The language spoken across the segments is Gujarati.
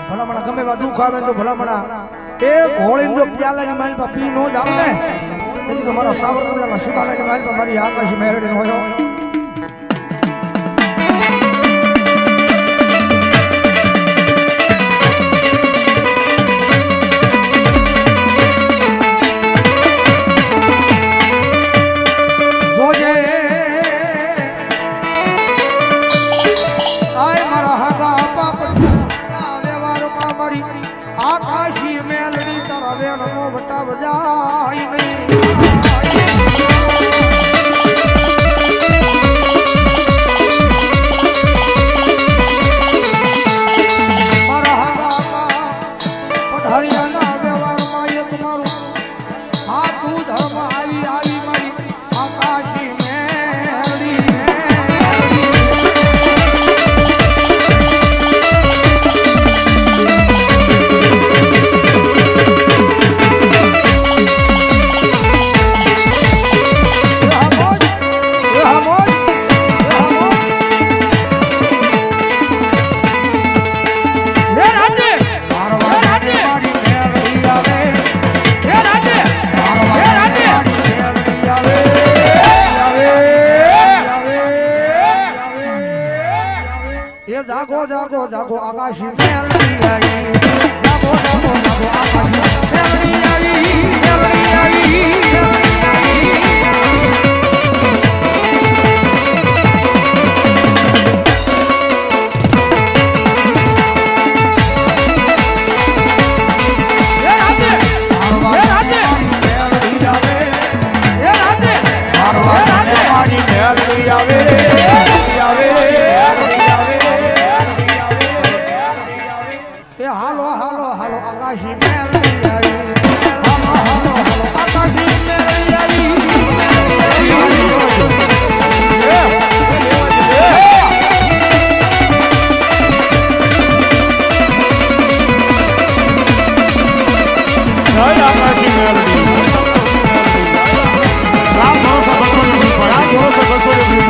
ભલામણા ગમે એવા દુઃખ આવે તો ભલામણા એ ઘોળી જો પ્યાલાની માલ પર પી નો જાવ ને એટલે તો મારા સાવરકુંડલામાં શિવાલાની માલ પર મારી આકાશી મેરડી નો હોય આકાશી મેલડી તારા વેણનો વટા બજાય મારા હાથા પઢારિયાના વ્યવહારમાં એક મારું હાથું ધર્મ આવી આવી મારી આકાશી મેલડી જાગો જાગો જાગો આકાશી મેલડી આવી જાગો જાગો જાગો આકાશી મેલડી આવી મેલડી આવી હાલો હાલો હાલો આકાશી મેલડી આવી હાલો હાલો હાલો આકાશી મેલડી આવી આકાશી મેલડી રામ ભરોસા બસોડી રામ ભરોસા બસોડી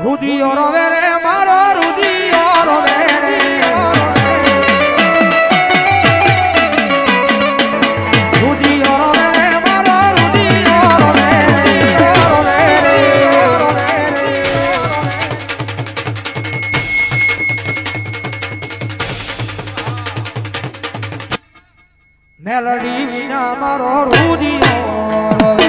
रुदियो रोवे रे मारो रुदियो रोवे रे रुदियो रोवे रे मारो रुदियो रोवे रे मेलडी विना मारो रुदियो रोवे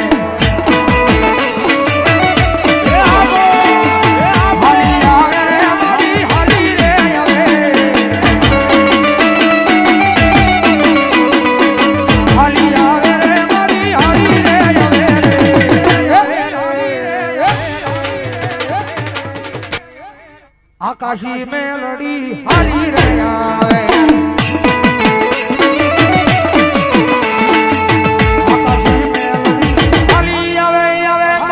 आकाशी मेलडी हरी रे आवे आकाशी मेलडी हरी आवे आवे आवे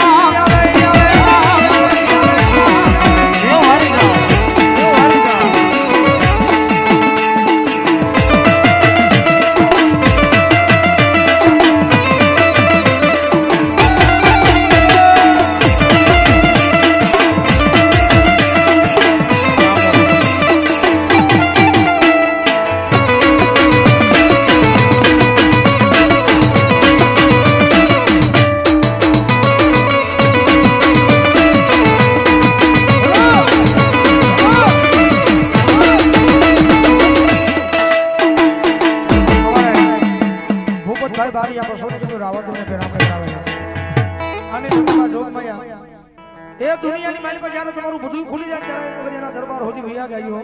એ દુનિયાની માલિક પર જ્યારે તમારું બધું ખુલી જાય ત્યારે એના દરબાર હોતી ભૈયા ગયો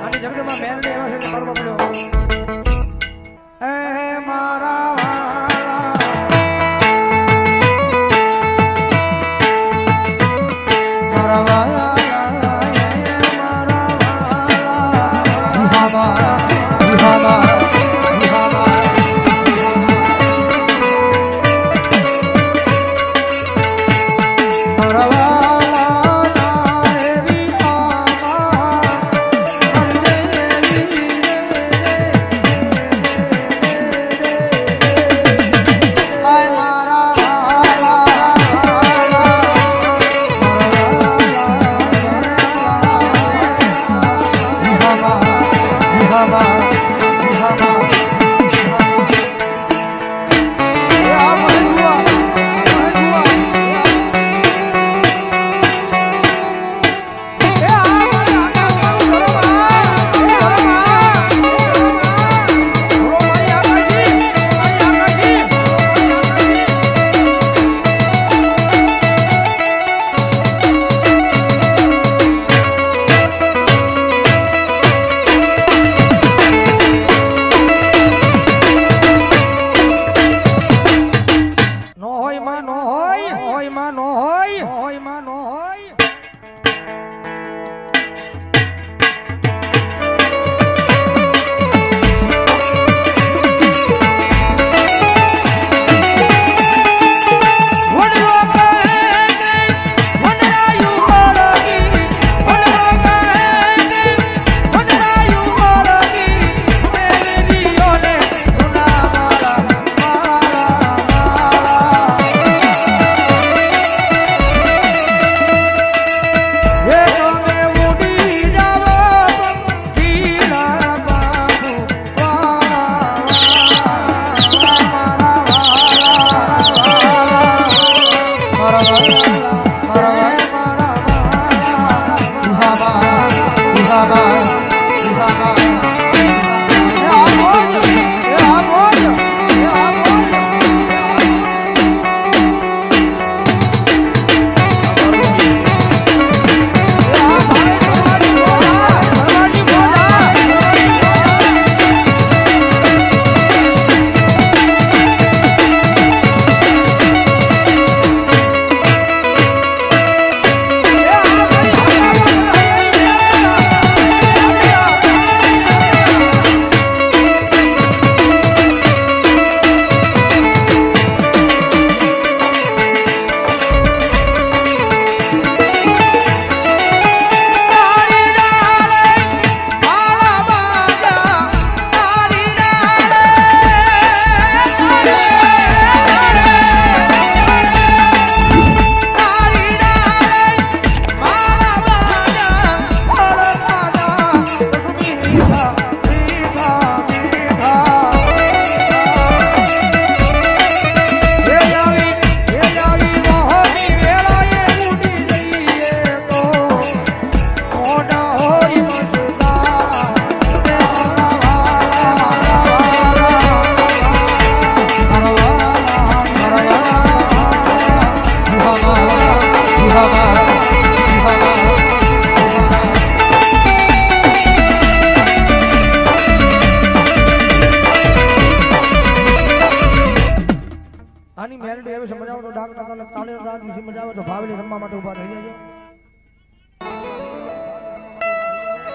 આની જગતમાં મેલ ને એવા છે કે કરવા પડ્યો એ મારા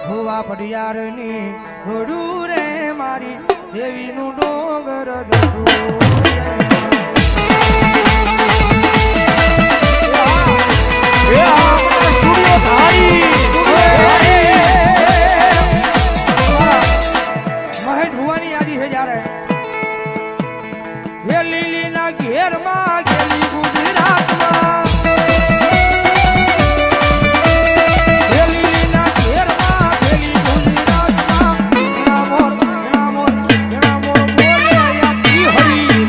ભુવા પડિયારની ઘોડું રે મારી દેવીનું ડોંગર જશું મહેશ ભુવાની યાદી છે જ્યારે હે લીલી ના ઘેરમાં ગેલી ગુજરાતમાં હરી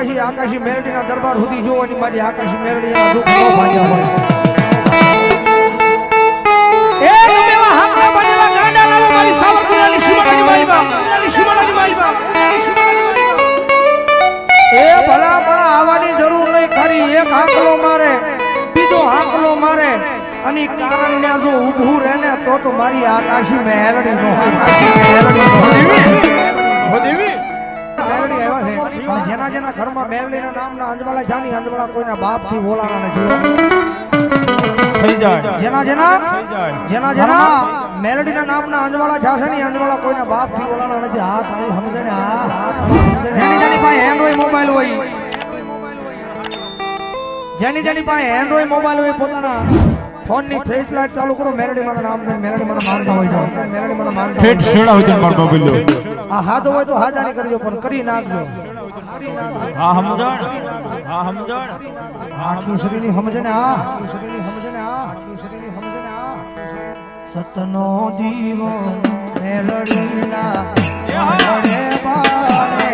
કદાચ આકાશી મેરડીના દરબાર સુધી જોવાની મારી આકાશી મેરડીના દુઃખ ન ભાગ્યા હોય એ તમે હાકરા બનેલા ગાંડા લાવો મારી સાવરકુંડલાની શિવાલાની માઈબા એ ભલા પણ આવવાની જરૂર નહીં ખરી એક હાકલો મારે બીજો હાકલો મારે અને કારણ ને જો ઊભું રહે ને તો મારી આકાશી મેરડી નો આકાશી મેરડી હો દેવી મેરડી આવ્યા છે અને જેના જેના ઘરમાં મેરડીના નામના અંજવાળા જાની અંજવાળા કોઈના બાપ થી બોલાણા નથી થઈ જાય જેના જેના મેરડીના નામના અંજવાળા જાશે ની અંજવાળા કોઈના બાપ થી બોલાણા નથી હા તારી સમજે ને હા જેની પાસે એન્ડ્રોઈડ મોબાઈલ હોય જેની પાસે એન્ડ્રોઈડ મોબાઈલ હોય પોતાના ફોન ની ફ્લેશ લાઈટ ચાલુ કરો મેરડી માના નામ દે મેરડી માના માનતા હોય તો મેરડી માના માનતા ફેટ છેડા હોય તો માર મોબાઈલ લો આ હાથ હોય તો હાજાની કરજો પણ કરી નાખજો હા સમજણ હા ખીસરીની સમજણ હા ખીસરીની સમજણ હા ખીસરીની સમજણ હા સતનો દીવો મેલડીના રે બારે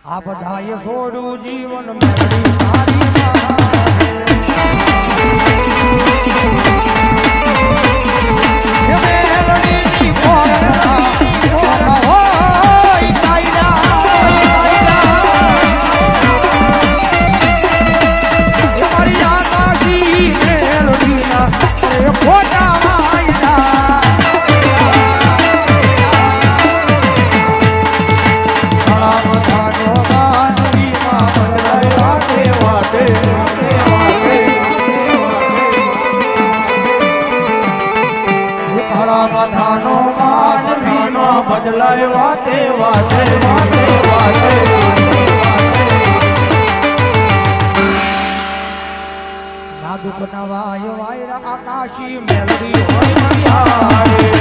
આ બધાએ છોડું જીવન મેરડી તારી મેરડીની પોરા હોય મારી આકાશી મેરડીના ફોટા બદલાય વાતે વાતે વાતે વાતે ના દુઃખ ના વાય વાયરા આકાશી મેલડી હોય મરિયારે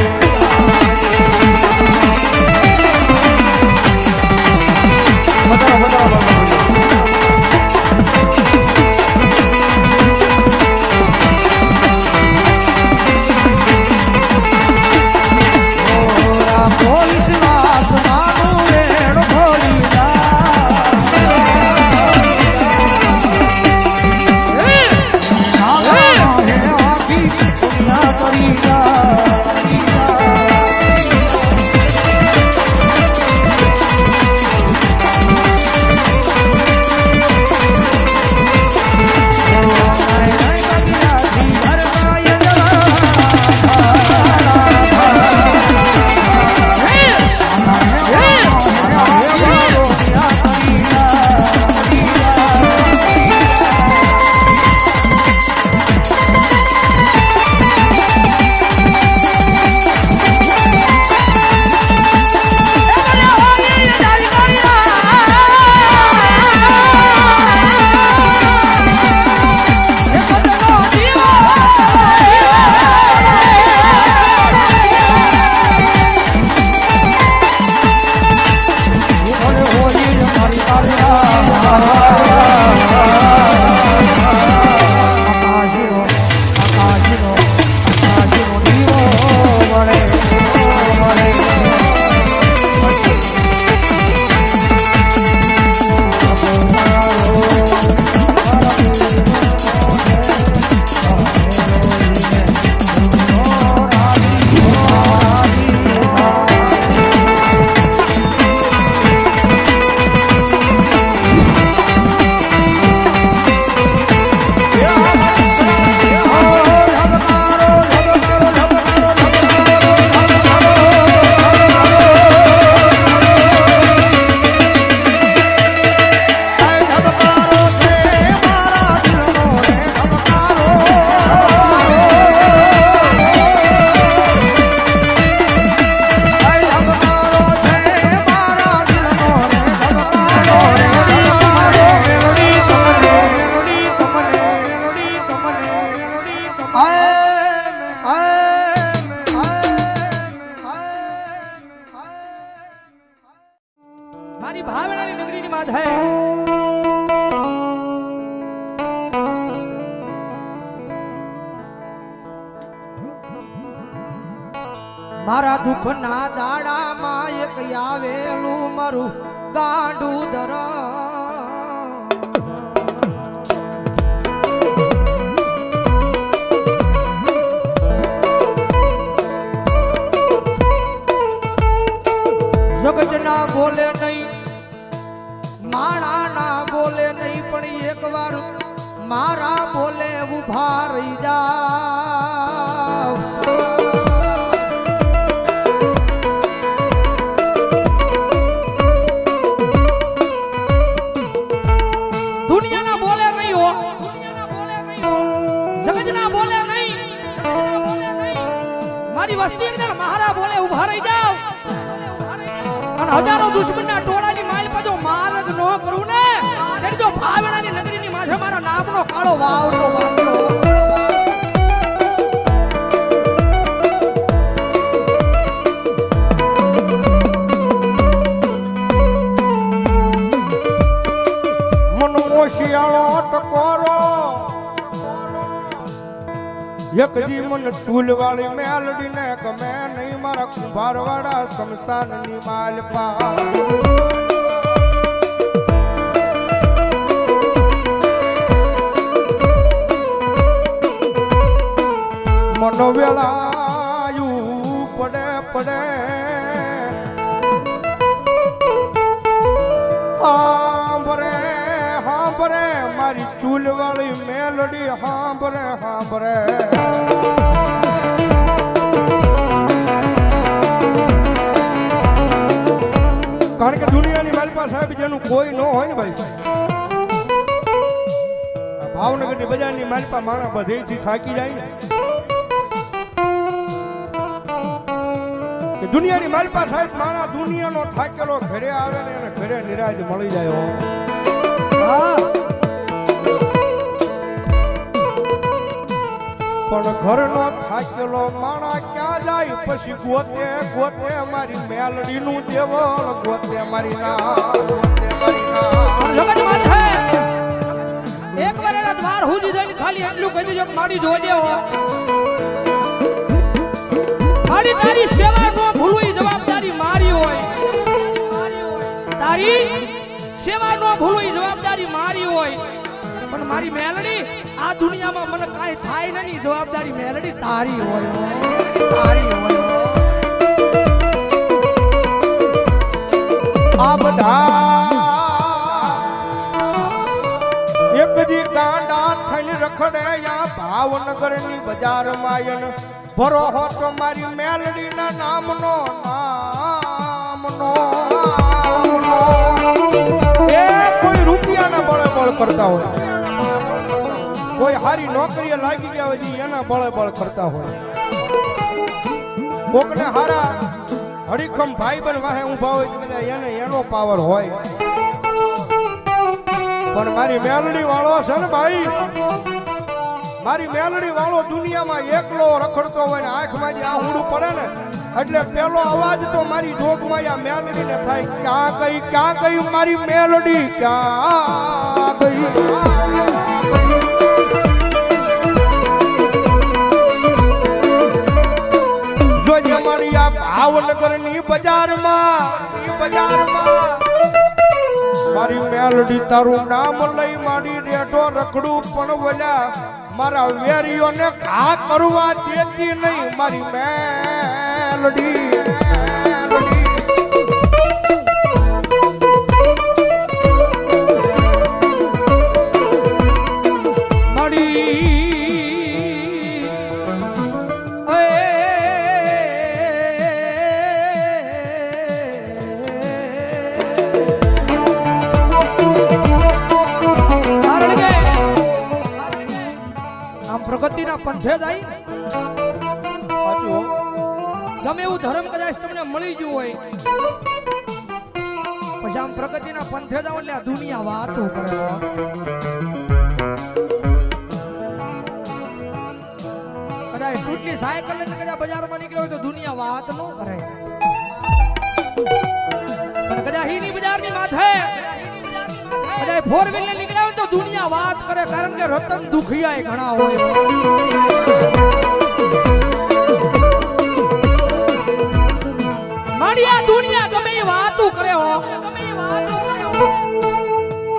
મારા દુઃખના દાડામાં એક આવેલું મારું ગાંડું ધરા જગતના બોલે નહીં માણા ના બોલે નહીં પણ એક વાર મારા બોલે ઉભા રહી જાવ દુનિયાના બોલે નહીં હો જગતના બોલે નહીં મારી વસ્તી અંદર મારા બોલે ઉભા રહી જાવ અને હજારો દુશ્મનના ટોળાની માલ પર જો માર્ગ ન કરું ને તેની જો ભાવેણાની નગરીની માથે મારા નામનો કાળો વાવડો વાગતો મનો શિયાળો ટકોરો એક જી મન ટૂલ વાળી મેલડી ને ગમે નહીં મારા કુંભાર વાળા શમશાન ની માલ પા મનો વેળાયું પડે પડે હાંભરે મારી ચૂલ વાળી મેલડી હાંભરે હાંભરે કારણ કે દુનિયાની માલપા સાહેબ જેનું કોઈ ન હોય ને ભાઈ ભાવનગરની બજારની માલપા માણસ બધેથી થાકી જાય ને કે દુનિયાની માલપા સાહેબ માણસ દુનિયાનો થાકેલો ઘરે આવે ને એને ઘરે નિરાજ મળી જાય પણ ઘરનો થાકેલો માણા ક્યાં જાય પછી ગોતે ગોતે મારી મેલડી નું દેવળ ગોતે મારી ના એક વાર એના દ્વાર હુજી જઈને ખાલી એટલું કહી દેજો કે મારી જોડે હો મારી તારી સેવા નો ભૂલવી જવાબદારી મારી હોય તારી સેવા નો ભૂલવી જવાબદારી મારી હોય પણ મારી મેલડી આ દુનિયામાં મને કાઈ થાય નહીં જવાબદારી મેલડી તારી હોય આ બધા એક દી ગાંડા થઈને રખડે યા ભાવનગરની બજાર માયન ભરો હો તો મારી મેલડી ના નામનો એ કોઈ રૂપિયાના બળે બળ કરતા હોય કોઈ હારી નોકરીએ લાગી ગયા હોય એના બળે બળ કરતા હોય કોકને હારા હરીખમ ભાઈબંધ વાહે ઊભા હોય તો એને એનો પાવર હોય પણ મારી મેલડી વાળો છે ને ભાઈ મારી મેલડી વાળો દુનિયામાં એકલો રખડતો હોય ને આંખમાં જે આહુડું પડે ને એટલે પેલો અવાજ તો મારી જોગમાં આ મેલડી ને થાય ક્યાં ગઈ મારી મેલડી ક્યાં ગઈ જોજે મારી આ ભાવનગરની બજારમાં મારી મેલડી તારું નામ લઈ મારી રેઠો રખડું પણ વલ્યા મારા વેરીઓને ઘા કરવા દેતી નહીં મારી મેલડી પ્રગતિના પંથે જાય ગમે એવું ધર્મ કદાચ તમને મળી ગયું હોય પછી આમ પ્રગતિના પંથે જાવ એટલે આ દુનિયા વાતો કરે કદાચ ટૂટલી સાયકલ લઈને કદાચ બજારમાં નીકળ્યો હોય તો દુનિયા વાત ન કરે પણ કદાચ હીની બજારની માથે અને ફોર વ્હીલ ને નીકળ્યા હોય તો દુનિયા વાત કરે કારણ કે રતન દુખિયા ઘણા હોય મારી આ દુનિયા ગમે એ વાતો કરે હો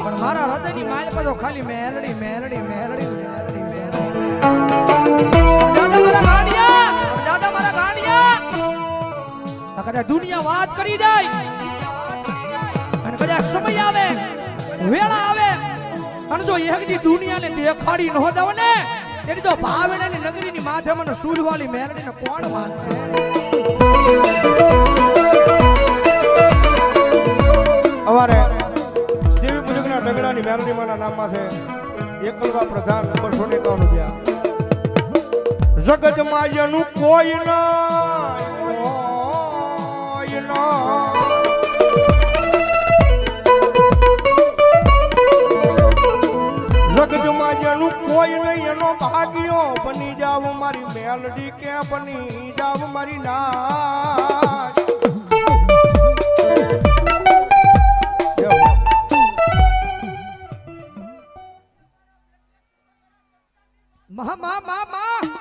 પણ મારા હૃદયની માલ પર તો ખાલી મેલડી મેલડી મેલડી મેલડી મેલડી દાદા મારા ગાંડિયા કદાચ દુનિયા વાત કરી જાય અને કદાચ સમય આવે વેળા આવે અને જો એકદી દુનિયાને દેખાડી ન હોતા ને તેની તો ભાવેણાની નગરીની માથે મને સૂરવાળી મેલડીને કોણ માને અમારે દેવી પૂજકના ડગડાની મેલડી માના નામમાં છે એકલવા પ્રધાન નંબર 151 જગતમાં જેનું કોઈ જગતમાં જેનું કોઈ નહીં એનો ભાગ્યો બની જાવ મારી મેલડી કે બની જાવ મારી નાચ મા મા મા મા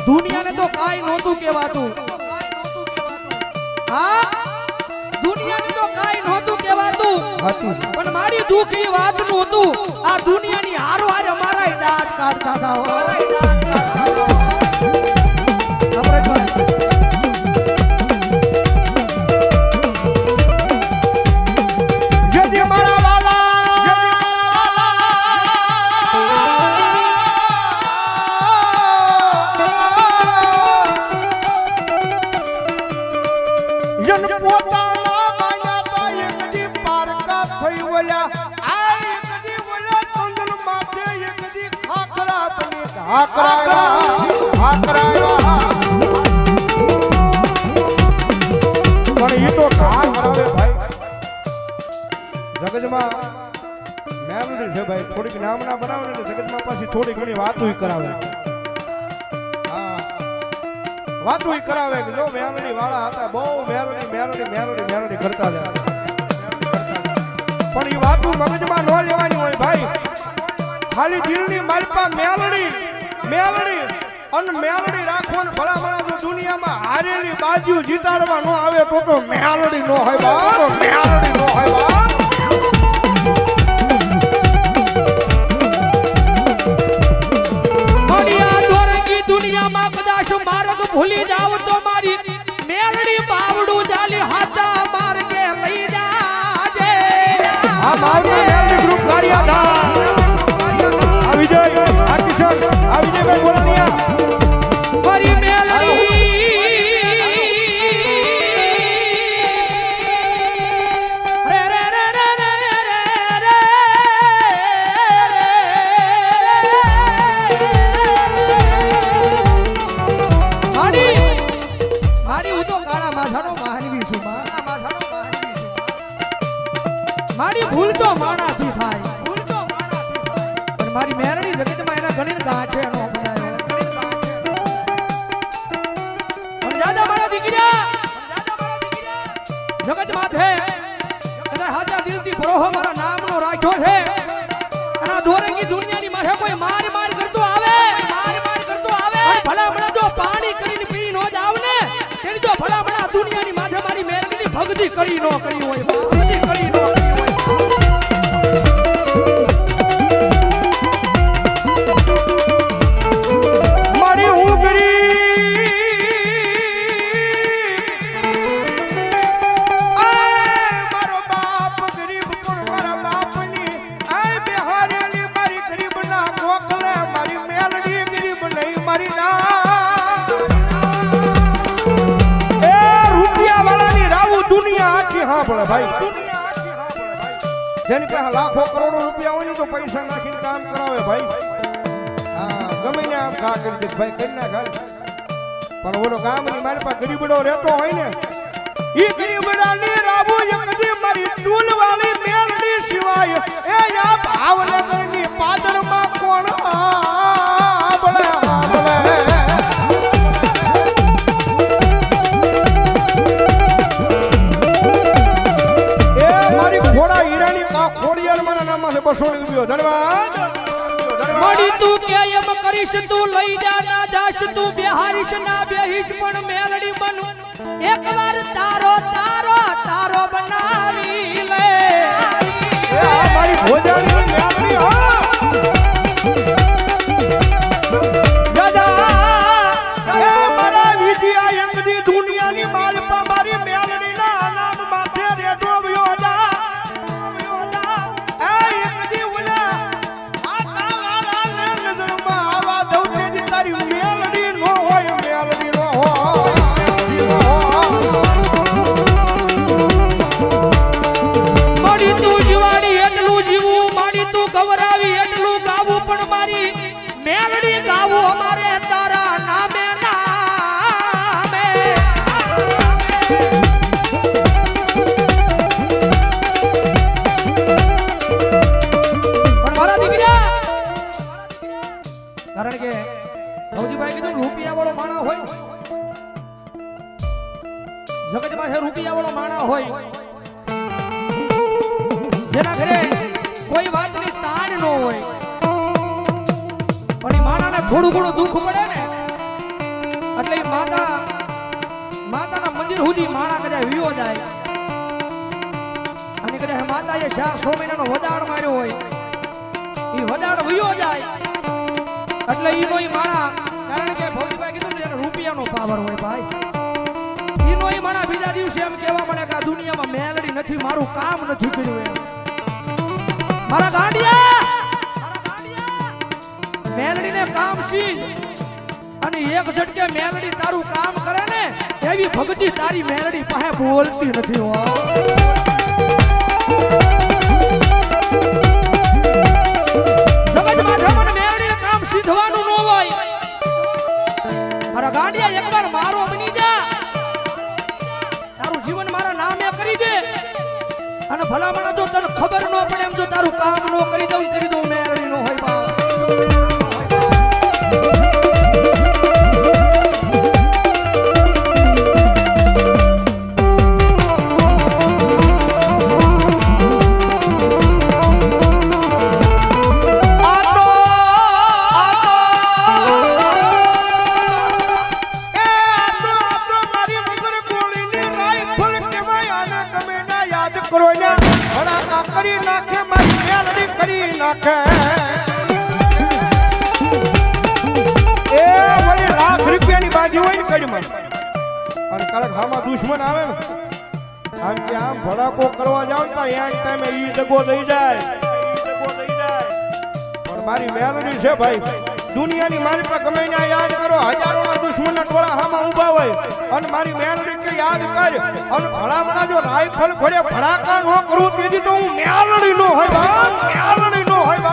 દુનિયાને તો કાઈ નહોતું કહેવાતું હા દુનિયાને તો કાઈ નહોતું કહેવાતું પણ મારી દુઃખ એ વાતનું હતું આ દુનિયાની હારો હારે અમારાય દાંત કાઢતા હતા પણ એ તો કામ કરાવે ભાઈ જગતમાં મેલડી છે ભાઈ થોડીક નામના બનાવે ને જગતમાં પાછી થોડી ઘણી વાતો કરાવે હા વાતો કરાવે કે જો મેલડી વાળા હતા બહુ મેલડી મેલડી મેલડી મેલડી કરતા જાય પણ એ વાતો મગજમાં ન લેવાની હોય ભાઈ ખાલી દિલની માલપા મેલડી મેલડી અને મેલડી રાખવાનું ભલા ભલા જો દુનિયામાં હારેલી બાજુ જીતાડવા ન આવે તો મેલડી નો હોય બા તો મેલડી નો હોય બા મડિયા દોરંગી દુનિયામાં કદાચ માર્ગ ભૂલી જાવ તો મારી મેલડી બાવડું જાલી હાથા માર્ગે લઈ જાજે આ મારું મેલડી ગ્રુપ કાર્યાધા આ વિજય આ કિશન આ વિજયભાઈ બોલાનિયા મારી મેલડી રે રે રે રે રે રે મારી મારી હું તો કાળા માથાનો માનવી છું મારા માથાનો માનવી છું મારી ભૂલ તો માણાથી થાય ભૂલ તો માણાથી થાય પણ મારી મેલડી જગતમાં એના ઘણી ગાંઠે એનો જગત માથે કદાચ હાજા દિલથી ભરોહો મારા નામનો રાખ્યો છે અને દોરંગી દુનિયાની માથે કોઈ માર માર કરતો આવે ભલા ભલા જો પાણી કરીને પી નો જાવ ને તેની જો ભલા ભલા દુનિયાની માથે મારી મેલડીની ભક્તિ કરી નો કરી હોય ભક્તિ કરી નો કરી હોય મારી ઉગરી પડે ભાઈ દુનિયા આખી હા પડે ભાઈ જેની પાસે લાખો કરોડો રૂપિયા હોય ને તો પૈસા નાખીને કામ કરાવે ભાઈ હા ગમે ને આમ ઘા કરી દે ભાઈ કરી ના ઘા પણ ઓલો ગામની મારી પાસે ગરીબડો રહેતો હોય ને ઈ ગરીબડાની રાબુ એકદી મારી ટૂલ વાળી મેલડી સિવાય એ આ ભાવનગરની પાદરમાં કોણ આબળે આબળે એ મારી ઘોડા હીરાની ખોડિયાર મારા નામમાં છે 200 રૂપિયો ધન્યવાદ મળી તું કે એમ કરીશ તું લઈ જા ના જાશ તું બેહારીશ ના બેહીશ પણ મેલડી બનું એકવાર તારો તારો તારો બનાવી લે એ આ મારી ભોજાની મેલડી હા દાદા એ મારા વિજયા એકદી દુનિયાની માલપા મારી મેલડીના નામ માથે રેડો વ્યો જા એ એકદી ઓલા આ તારા નજરમાં આવા દઉં તારી મેલડી નો હોય મેલડી નો હોય મળી તું જીવાડી એટલું જીવું માડી તું ગવરાવી એટલું ગાવું પણ મારી મેલડી ગાવું અમારે તારા નામે નામે પણ મારા દીકરા કારણ કે ભૌજીભાઈ કીધું રૂપિયા વાળો માણા હોય જગત પાસે રૂપિયા વાળો માણા હોય જેના ઘરે કોઈ વાતની તાણ ન હોય પણ એ માણાને થોડું ઘણું દુઃખ પડે ને એટલે એ માતાના મંદિર સુધી માણા કદાચ વિયો જાય અને કદાચ માતાએ 400 મહિનાનો વદાડ માર્યો હોય એ વદાડ વિયો જાય એટલે ઈનો ઈ માણા કારણ કે ભૌજીભાઈ કીધું ને રૂપિયાનો પાવર હોય ભાઈ ઈનો ઈ માણા બીજા દિવસે એમ કહેવા મળે કે આ દુનિયામાં મેલડી નથી મારું કામ નથી કર્યું એમ મારા ગાંડિયા મેલડીને કામ શીખ અને એક ઝટકે મેલડી તારું કામ કરે ને એવી ભક્તિ તારી મેલડી પાસે બોલતી નથી હો જગત માથે મને મેલડીને કામ શીખવાનું ન હોય મારા ગાંડિયા એકવાર મારો બની જા તારું જીવન મારા નામે કરી દે અને ભલામણ જો તને ખબર ન પડે એમ જો તારું કામ ન કરી દઉં મેળવી ન હોય બાપ કરી નાખે મારી મેલડી કરી નાખે એ વળી લાખ રૂપિયાની બાજી હોય ને કડીમાં અને કડક હામાં દુશ્મન આવે ને આમ કે આમ ભડાકો કરવા જાવ તો એક ટાઈમે ઈ દગો દઈ જાય પણ મારી મેલડી છે ભાઈ દુનિયાની મારી પર ગમે ત્યાં યાદ કરો હજારોના દુશ્મનના ટોળા હામાં ઊભા હોય અને મારી મેલડી કે યાદ કર અને ભલામણા જો રાઈફલ ઘોડે ભડાકા ન કરું તેથી તો હું મેલડી નો હોય બા મેલડી નો હોય બા